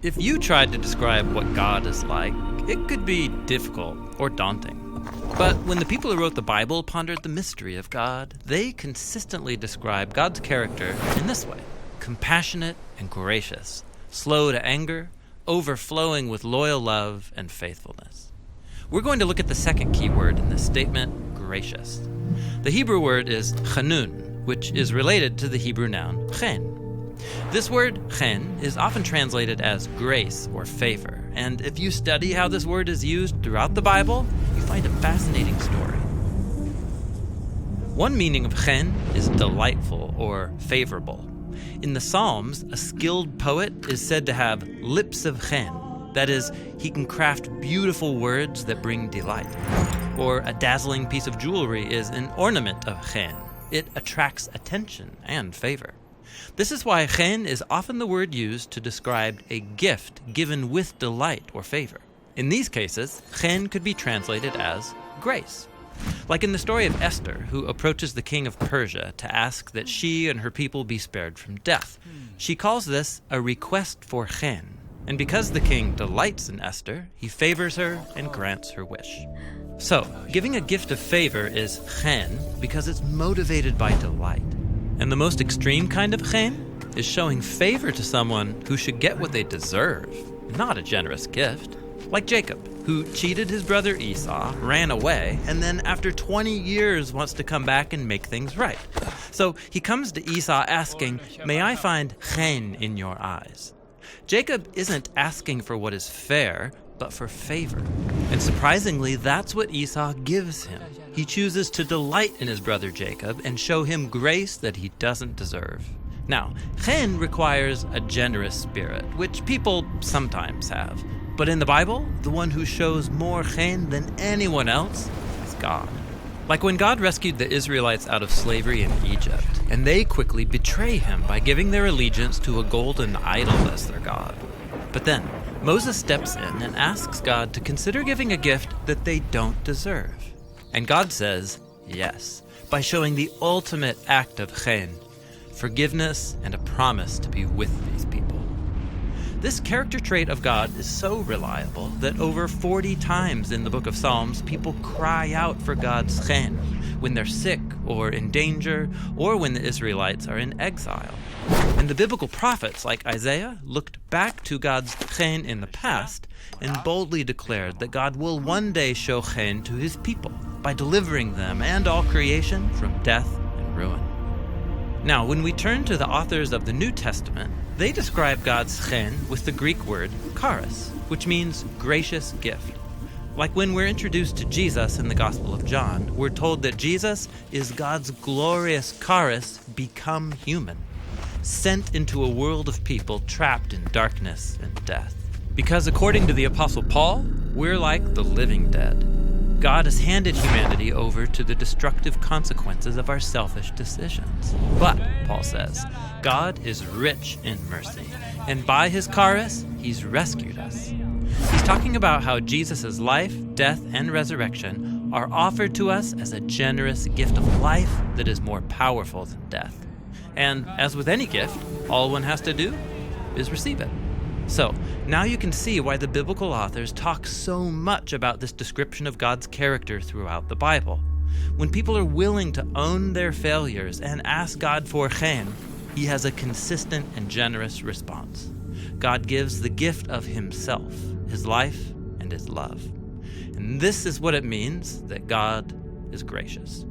If you tried to describe what God is like, it could be difficult or daunting. But when the people who wrote the Bible pondered the mystery of God, they consistently describe God's character in this way: compassionate and gracious, slow to anger, overflowing with loyal love and faithfulness. We're going to look at the second key word in this statement, gracious. The Hebrew word is chanun, which is related to the Hebrew noun chen. This word, chen, is often translated as grace or favor, and if you study how this word is used throughout the Bible, you find a fascinating story. One meaning of chen is delightful or favorable. In the Psalms, a skilled poet is said to have lips of chen. That is, he can craft beautiful words that bring delight. Or a dazzling piece of jewelry is an ornament of chen. It attracts attention and favor. This is why chen is often the word used to describe a gift given with delight or favor. In these cases, chen could be translated as grace. Like in the story of Esther, who approaches the king of Persia to ask that she and her people be spared from death. She calls this a request for chen. And because the king delights in Esther, he favors her and grants her wish. So, giving a gift of favor is chen because it's motivated by delight. And the most extreme kind of chen is showing favor to someone who should get what they deserve, not a generous gift. Like Jacob, who cheated his brother Esau, ran away, and then after 20 years wants to come back and make things right. So he comes to Esau asking, "May I find chen in your eyes?" Jacob isn't asking for what is fair, but for favor. And surprisingly, that's what Esau gives him. He chooses to delight in his brother Jacob and show him grace that he doesn't deserve. Now, chen requires a generous spirit, which people sometimes have. But in the Bible, the one who shows more chen than anyone else is God. Like when God rescued the Israelites out of slavery in Egypt, and they quickly betray him by giving their allegiance to a golden idol as their God. But then, Moses steps in and asks God to consider giving a gift that they don't deserve. And God says yes, by showing the ultimate act of chen, forgiveness and a promise to be with these people. This character trait of God is so reliable that over 40 times in the book of Psalms, people cry out for God's chen when they're sick or in danger, or when the Israelites are in exile. And the biblical prophets like Isaiah looked back to God's chen in the past and boldly declared that God will one day show chen to his people by delivering them and all creation from death and ruin. Now, when we turn to the authors of the New Testament, they describe God's chen with the Greek word charis, which means gracious gift. Like when we're introduced to Jesus in the Gospel of John, we're told that Jesus is God's glorious charis become human, sent into a world of people trapped in darkness and death. Because according to the Apostle Paul, we're like the living dead. God has handed humanity over to the destructive consequences of our selfish decisions. But, Paul says, God is rich in mercy, and by his charis, he's rescued us. He's talking about how Jesus' life, death, and resurrection are offered to us as a generous gift of life that is more powerful than death. And as with any gift, all one has to do is receive it. So, now you can see why the biblical authors talk so much about this description of God's character throughout the Bible. When people are willing to own their failures and ask God for chen, he has a consistent and generous response. God gives the gift of himself, his life, and his love. And this is what it means that God is gracious.